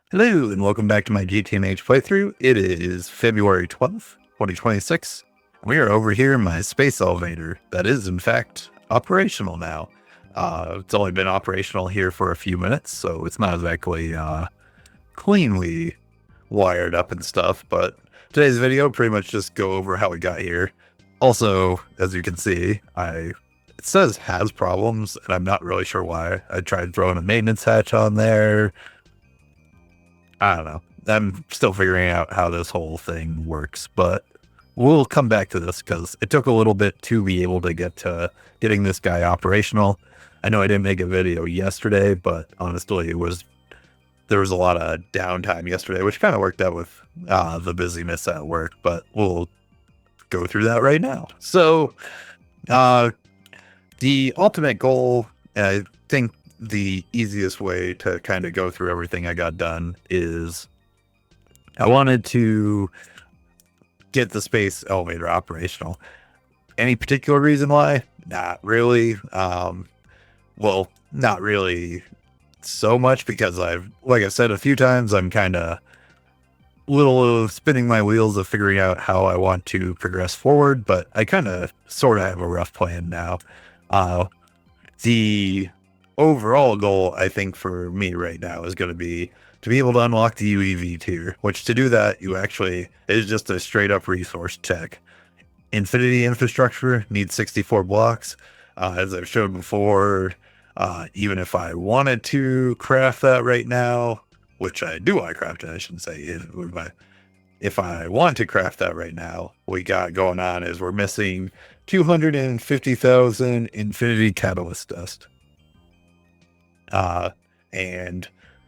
Hello, and welcome back to my GTNH playthrough. It is February 12th, 2026. We are over here in my space elevator that is, in fact, operational now. It's only been operational here for a few minutes, so it's not exactly cleanly wired up and stuff, but today's video pretty much just go over how we got here. Also, as you can see, it says has problems, and I'm not really sure why. I tried throwing a maintenance hatch on there. I don't know. I'm still figuring out how this whole thing works, but we'll come back to this because it took a little bit to be able to get to getting this guy operational. I know I didn't make a video yesterday, but honestly, there was a lot of downtime yesterday, which kind of worked out with the busyness at work, but we'll go through that right now. So the ultimate goal, I think the easiest way to kind of go through everything I got done is I wanted to get the space elevator operational. Any particular reason why? Not really. Well, not really so much because like I've said a few times, I'm kind of little spinning my wheels of figuring out how I want to progress forward, but I kind of sort of have a rough plan now. The overall goal, I think, for me right now is going to be able to unlock the UEV tier, which to do that, is just a straight up resource check. Infinity infrastructure needs 64 blocks. As I've showed before, even if I wanted to craft that right now, which I do want to craft it, I shouldn't say if I want to craft that right now, what we got going on is we're missing 250,000 infinity catalyst dust. And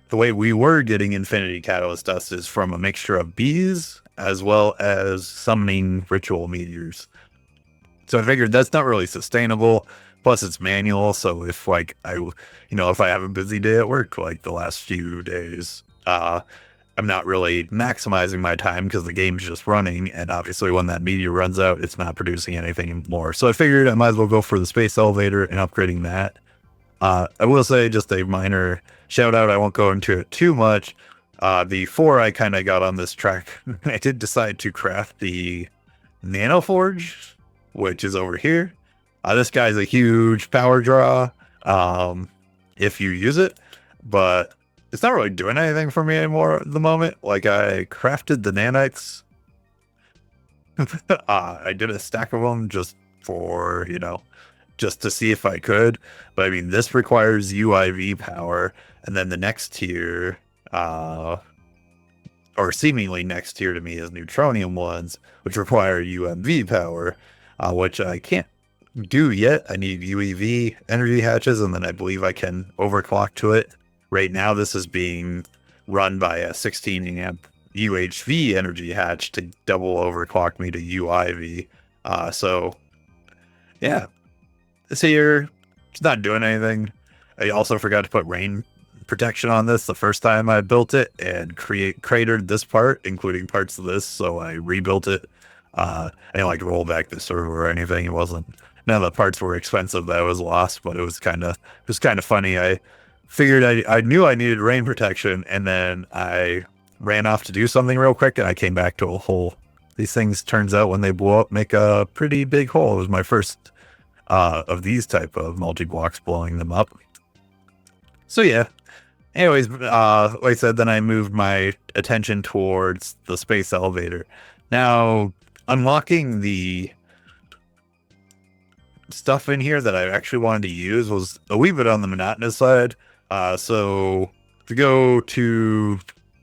the way we were getting infinity catalyst dust is from a mixture of bees as well as summoning ritual meteors. So I figured that's not really sustainable. Plus it's manual. So if if I have a busy day at work, like the last few days, I'm not really maximizing my time because the game's just running. And obviously when that meteor runs out, it's not producing anything anymore. So I figured I might as well go for the space elevator and upgrading that. I will say just a minor shout out. I won't go into it too much. Before I kind of got on this track, I did decide to craft the Nano Forge, which is over here. This guy's a huge power draw if you use it, but it's not really doing anything for me anymore at the moment. Like I crafted the nanites. I did a stack of them just for, just to see if I could. But I mean, this requires UIV power. And then the next tier, or seemingly next tier to me, is neutronium ones, which require UMV power, which I can't do yet. I need UEV energy hatches, and then I believe I can overclock to it. Right now, this is being run by a 16 amp UHV energy hatch to double overclock me to UIV. So, yeah. This here, it's not doing anything. I also forgot to put rain protection on this the first time I built it and cratered this part, including parts of this, so I rebuilt it. I didn't roll back the server or anything. None of the parts were expensive that was lost, but it was kind of funny. I figured I knew I needed rain protection, and then I ran off to do something real quick, and I came back to a hole. These things, turns out, when they blow up, make a pretty big hole. It was my first of these type of multi-blocks blowing them up. So yeah. Anyways, like I said, then I moved my attention towards the space elevator. Now, unlocking the stuff in here that I actually wanted to use was a wee bit on the monotonous side. So to go to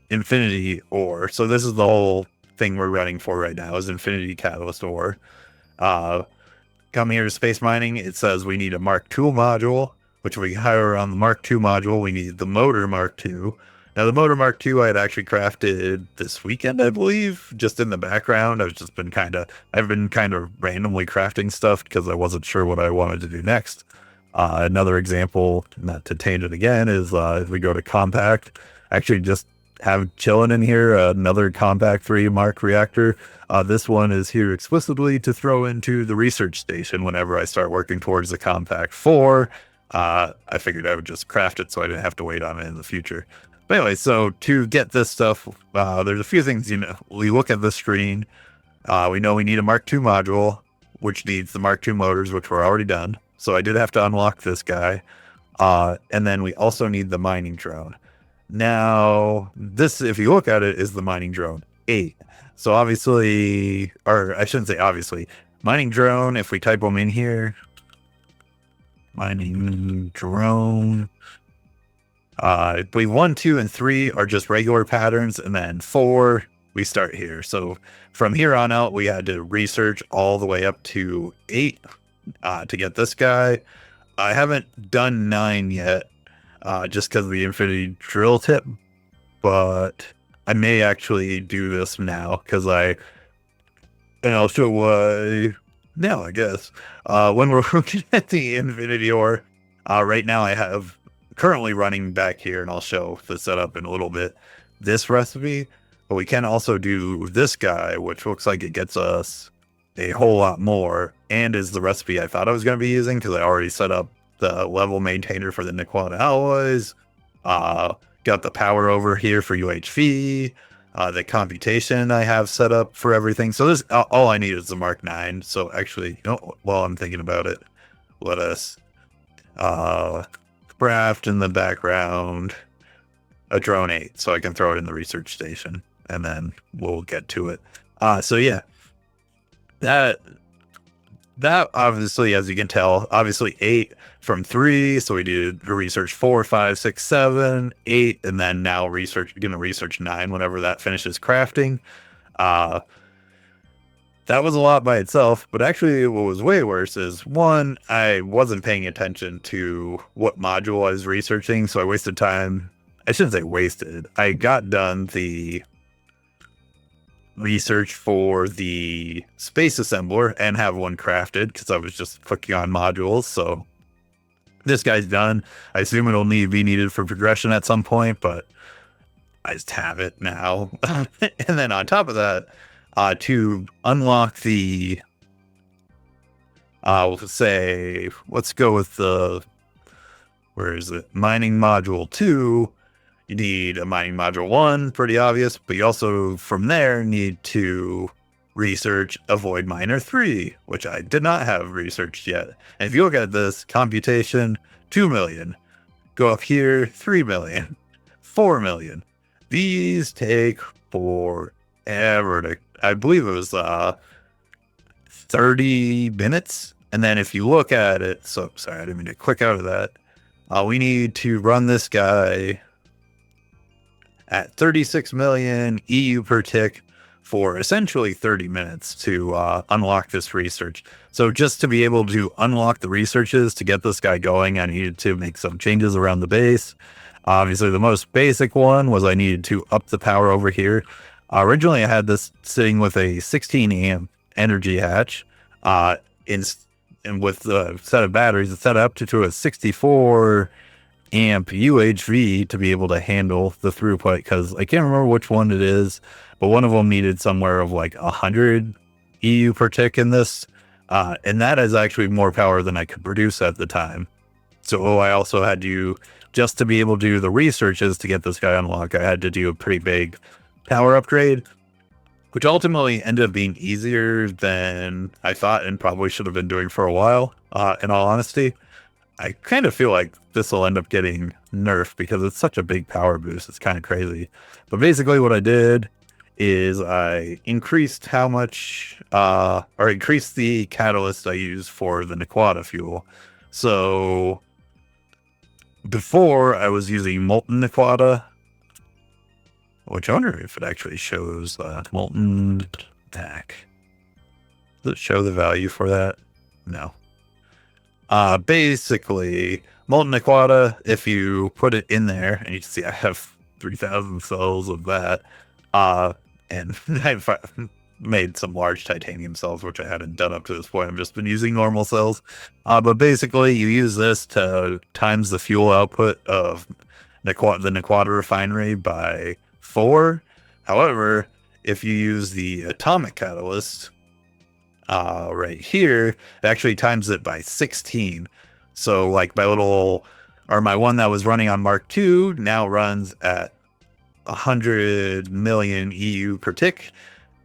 infinity ore, so this is the whole thing we're running for right now, is infinity catalyst ore. Come here to space mining, it says we need a Mark II module, which we hire on the Mark II module. We need the motor Mark II. Now, the motor Mark II I had actually crafted this weekend, I believe, just in the background. I've been kind of randomly crafting stuff because I wasn't sure what I wanted to do next. Another example, not to change it again, is if we go to compact, actually just have chilling in here another compact 3 Mark reactor. This one is here explicitly to throw into the research station whenever I start working towards the compact 4. I figured I would just craft it so I didn't have to wait on it in the future. But anyway, so to get this stuff, there's a few things, we look at the screen. We know we need a Mark II module, which needs the Mark II motors, which were already done. So I did have to unlock this guy. And then we also need the mining drone. Now, this, if you look at it, is the mining drone 8. So obviously, or I shouldn't say obviously, mining drone, if we type them in here, mining drone, I believe 1, 2, and 3 are just regular patterns, and then 4, we start here. So from here on out, we had to research all the way up to 8 to get this guy. I haven't done 9 yet, just because of the infinity drill tip, but I may actually do this now, because and I'll show why now, I guess. When we're looking at the infinity ore, right now I have currently running back here, and I'll show the setup in a little bit, this recipe, but we can also do this guy, which looks like it gets us a whole lot more, and is the recipe I thought I was going to be using, because I already set up the level maintainer for the Niquata alloys, got the power over here for UHV, the computation I have set up for everything. So this, all I need is the Mark 9. So actually, while I'm thinking about it, let us craft in the background a drone 8, so I can throw it in the research station, and then we'll get to it. So yeah, that obviously, as you can tell, obviously 8 from 3, so we did research 4, 5, 6, 7, 8, and then now gonna research 9 whenever that finishes crafting. That was a lot by itself, but actually what was way worse is, 1, I wasn't paying attention to what module I was researching, so I wasted time. I shouldn't say wasted. I got done the research for the space assembler and have one crafted, because I was just clicking on modules. So this guy's done. I assume it'll be needed for progression at some point, but I just have it now. And then on top of that, to unlock the, let's go with the, where is it? Mining module 2. You need a mining module 1, pretty obvious, but you also, from there, need to research a void miner 3, which I did not have researched yet. And if you look at this, computation, 2 million. Go up here, 3 million, 4 million. These take forever to, I believe it was 30 minutes. And then if you look at it, so sorry, I didn't mean to click out of that. We need to run this guy at 36 million EU per tick for essentially 30 minutes to unlock this research. So just to be able to unlock the researches to get this guy going, I needed to make some changes around the base. Obviously, the most basic one was I needed to up the power over here. Originally, I had this sitting with a 16 amp energy hatch, and with the set of batteries, it's set up to a 64 amp UHV to be able to handle the throughput, because I can't remember which one it is, but one of them needed somewhere of like 100 EU per tick in this, and that is actually more power than I could produce at the time. So I also had to, just to be able to do the researches to get this guy unlocked, I had to do a pretty big power upgrade, which ultimately ended up being easier than I thought and probably should have been doing for a while, in all honesty. I kind of feel like this will end up getting nerfed because it's such a big power boost. It's kind of crazy. But basically what I did is I increased how much, or increased the catalyst I use for the Niquata fuel. So before I was using molten Niquata, which I wonder if it actually shows molten attack. Does it show the value for that? No. Basically, molten Niquata, if you put it in there, and you can see I have 3,000 cells of that, and I've made some large titanium cells, which I hadn't done up to this point. I've just been using normal cells. But basically, you use this to times the fuel output of the Niquata refinery by 4. However, if you use the atomic catalyst, right here, it actually times it by 16. So like my one that was running on Mark II now runs at 100 million EU per tick,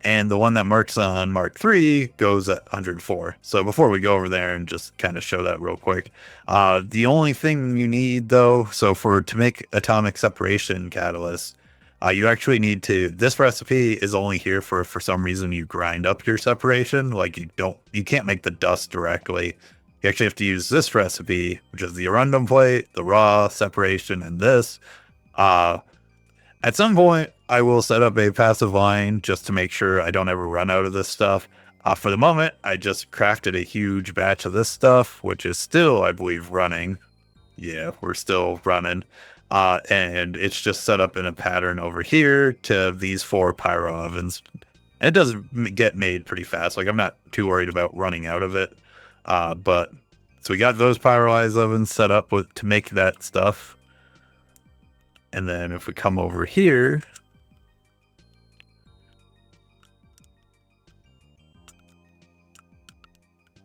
and the one that Merc's on Mark III goes at 104. So before we go over there and just kind of show that real quick, the only thing you need though, so to make atomic separation catalyst, you actually need to. This recipe is only here for some reason you grind up your separation. Like you can't make the dust directly. You actually have to use this recipe, which is the aruндum plate, the raw separation, and this. At some point, I will set up a passive line just to make sure I don't ever run out of this stuff. For the moment, I just crafted a huge batch of this stuff, which is still, I believe, running. Yeah, we're still running. And it's just set up in a pattern over here to these 4 pyro ovens. And it does get made pretty fast. Like, I'm not too worried about running out of it. So we got those pyrolyzed ovens set up to make that stuff. And then if we come over here,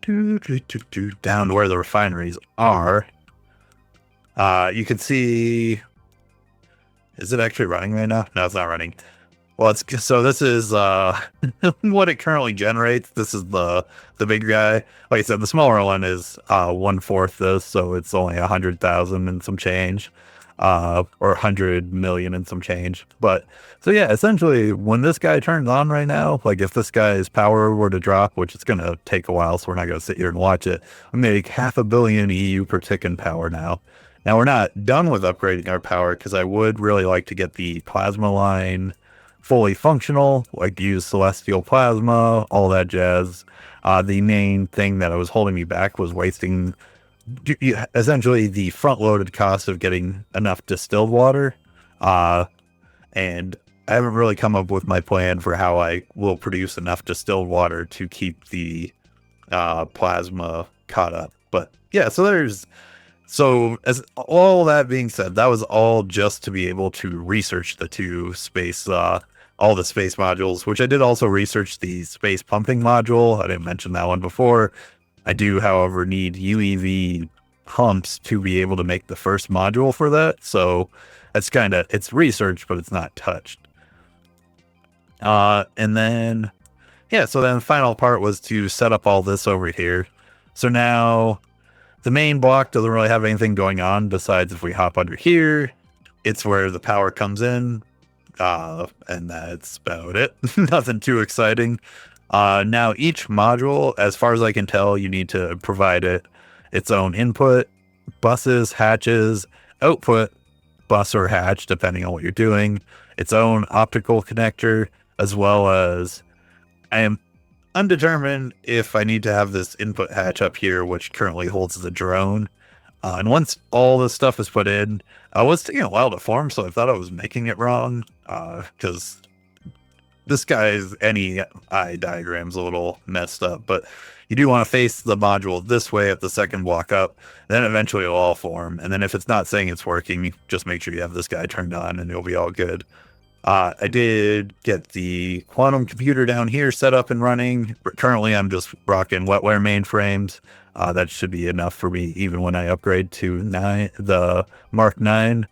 down to where the refineries are, you can see, is it actually running right now? No, it's not running. Well, so this is what it currently generates. This is the big guy. Like I said, the smaller one is 1/4 this, so it's only 100,000 and some change. Or 100 million and some change. But so yeah, essentially when this guy turns on right now, like if this guy's power were to drop, which it's going to take a while, so we're not going to sit here and watch it, we make 500 million EU per tick in power now. Now we're not done with upgrading our power because I would really like to get the plasma line fully functional, like use celestial plasma, all that jazz. The main thing that was holding me back was wasting essentially the front-loaded cost of getting enough distilled water, and I haven't really come up with my plan for how I will produce enough distilled water to keep the plasma caught up. But yeah, so as all that being said, that was all just to be able to research the 2 space, all the space modules, which I did also research the space pumping module. I didn't mention that one before. I do, however, need UEV pumps to be able to make the first module for that. So that's it's research, but it's not touched. And then, yeah, so then the final part was to set up all this over here. So now the main block doesn't really have anything going on besides if we hop under here, it's where the power comes in. And that's about it. Nothing too exciting. Now each module, as far as I can tell, you need to provide it its own input, buses, hatches, output, bus or hatch, depending on what you're doing, its own optical connector, as well as I am undetermined if I need to have this input hatch up here, which currently holds the drone. And once all this stuff is put in, I was taking a while to form, so I thought I was making it wrong, because this guy's NEI diagram's a little messed up, but you do want to face the module this way at the second block up, then eventually it'll all form. And then if it's not saying it's working, just make sure you have this guy turned on and it'll be all good. I did get the quantum computer down here set up and running. Currently, I'm just rocking wetware mainframes. That should be enough for me even when I upgrade to the Mark 9.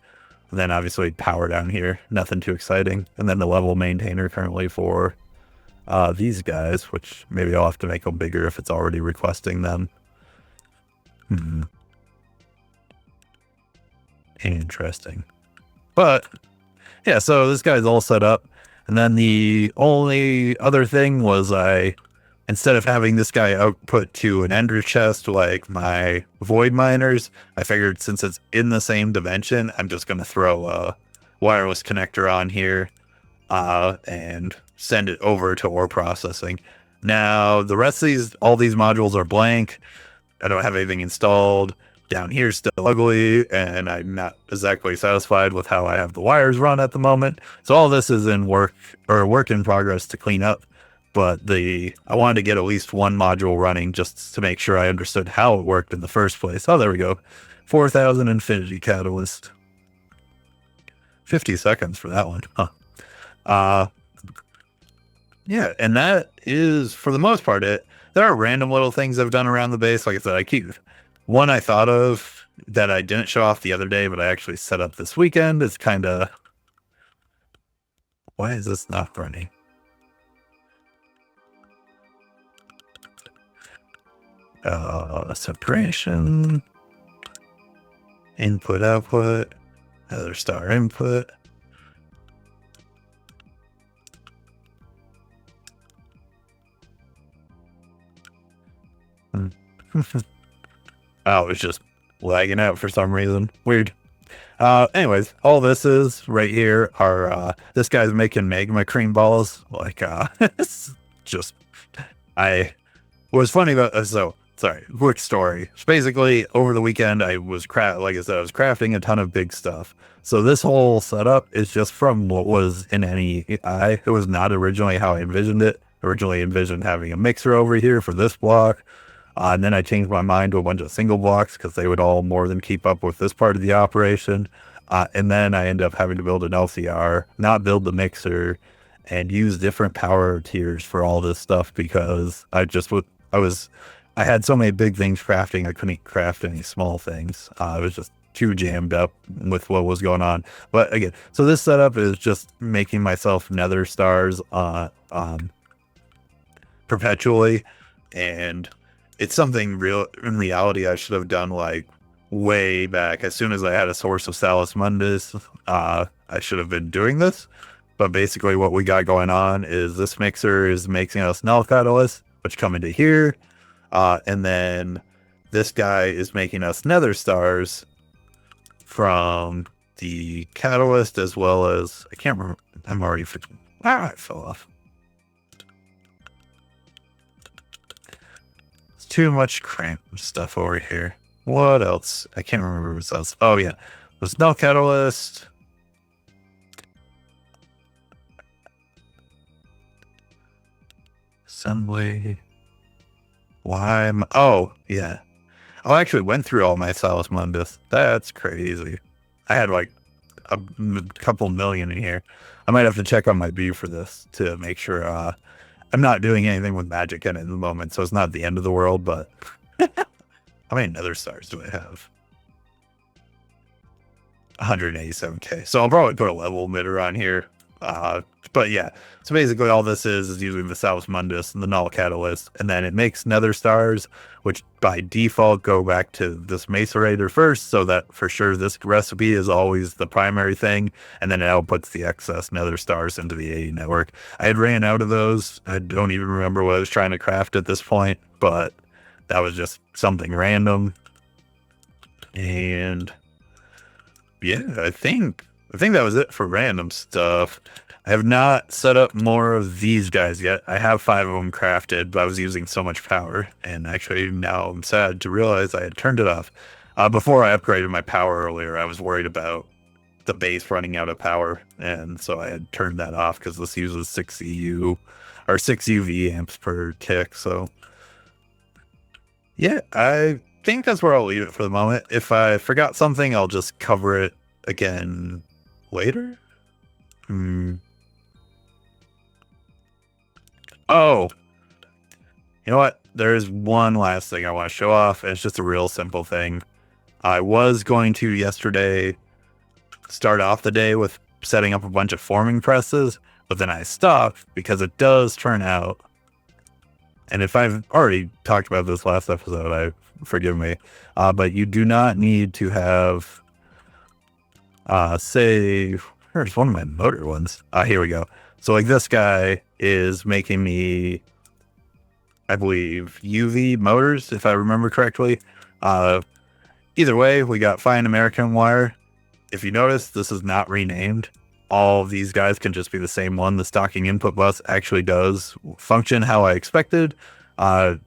Then obviously power down here, nothing too exciting. And then the level maintainer currently for these guys, which maybe I'll have to make them bigger if it's already requesting them. Interesting. But yeah, so this guy's all set up. And then the only other thing was instead of having this guy output to an ender chest like my void miners, I figured since it's in the same dimension, I'm just going to throw a wireless connector on here and send it over to ore processing. Now, the rest of all these modules are blank. I don't have anything installed. Down here still ugly, and I'm not exactly satisfied with how I have the wires run at the moment. So all this is in work in progress to clean up. But I wanted to get at least one module running just to make sure I understood how it worked in the first place. Oh, there we go. 4,000 Infinity Catalyst. 50 seconds for that one. Huh. Yeah, and that is, for the most part, it. There are random little things I've done around the base. Like I said, one I thought of that I didn't show off the other day, but I actually set up this weekend. It's kind of Why is this not running? Separation, input, output, other star input. Oh, it's just lagging out for some reason. Weird. Anyways, all this is right here are, this guy's making magma cream balls. Like, it's just, what's funny about, so, sorry, quick story. So basically, over the weekend, like I said, I was crafting a ton of big stuff. So this whole setup is just from what was in NEI. It was not originally how I envisioned it. Originally envisioned having a mixer over here for this block. And then I changed my mind to a bunch of single blocks because they would all more than keep up with this part of the operation. And then I ended up having to build an LCR, not build the mixer, and use different power tiers for all this stuff because I had so many big things crafting, I couldn't craft any small things. I was just too jammed up with what was going on. But again, so this setup is just making myself nether stars perpetually, and it's something real in reality I should have done like way back. As soon as I had a source of Salus Mundus, I should have been doing this. But basically what we got going on is this mixer is making us null catalysts, which come into here. And then this guy is making us nether stars from the catalyst, as well as, I can't remember, I'm already freaking, I fell off. Too much cramp stuff over here. What else? I can't remember what else. Oh yeah, there's null catalyst. Assembly. Why? Oh yeah. I actually went through all my Salus Mundus. That's crazy. I had like a couple million in here. I might have to check on my B for this to make sure I'm not doing anything with magic in it at the moment, so it's not the end of the world, but how many nether stars do I have? 187k. So I'll probably put a level emitter on here. But yeah, so basically all this is using the Salus Mundus and the null catalyst, and then it makes nether stars, which by default go back to this macerator first, so that for sure this recipe is always the primary thing, and then it outputs the excess nether stars into the AE network. I had ran out of those. I don't even remember what I was trying to craft at this point, but that was just something random. And yeah, I think that was it for random stuff. I have not set up more of these guys yet. I have 5 of them crafted, but I was using so much power. And actually now I'm sad to realize I had turned it off. Before I upgraded my power earlier, I was worried about the base running out of power. And so I had turned that off because this uses 6 EU or 6 UV amps per tick. So yeah, I think that's where I'll leave it for the moment. If I forgot something, I'll just cover it again later. Oh, you know what? There's one last thing I want to show off. And it's just a real simple thing. I was going to yesterday start off the day with setting up a bunch of forming presses, but then I stopped because it does turn out. And if I've already talked about this last episode, forgive me, but you do not need to have, say, here's one of my motor ones. Here we go. So like this guy is making me, I believe, UV motors, if I remember correctly. Either way, we got fine American wire. If you notice, this is not renamed. All of these guys can just be the same one. The stocking input bus actually does function how I expected.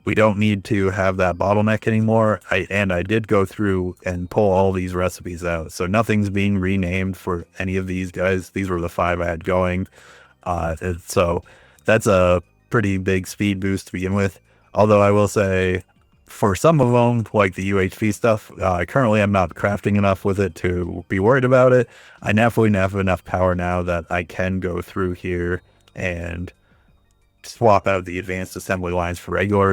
We don't need to have that bottleneck anymore. I did go through and pull all these recipes out. So nothing's being renamed for any of these guys. These were the 5 I had going. So that's a pretty big speed boost to begin with. Although I will say, for some of them, like the UHP stuff, currently I'm not crafting enough with it to be worried about it. I definitely have enough power now that I can go through here and swap out the advanced assembly lines for irregular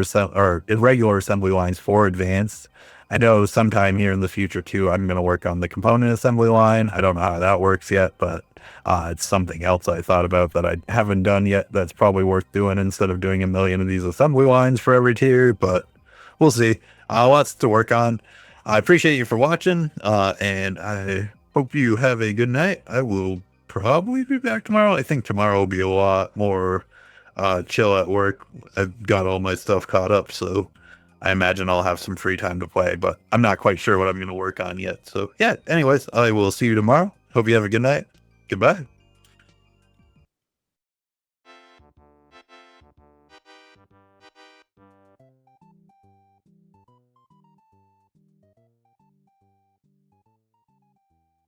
assembly lines for advanced. I know sometime here in the future too, I'm going to work on the component assembly line. I don't know how that works yet, but it's something else I thought about that I haven't done yet. That's probably worth doing instead of doing a million of these assembly lines for every tier, but we'll see. Lots to work on. I appreciate you for watching, and I hope you have a good night. I will probably be back tomorrow. I think tomorrow will be a lot more chill at work. I've got all my stuff caught up, so I imagine I'll have some free time to play, but I'm not quite sure what I'm going to work on yet. So yeah, anyways, I will see you tomorrow. Hope you have a good night. Goodbye.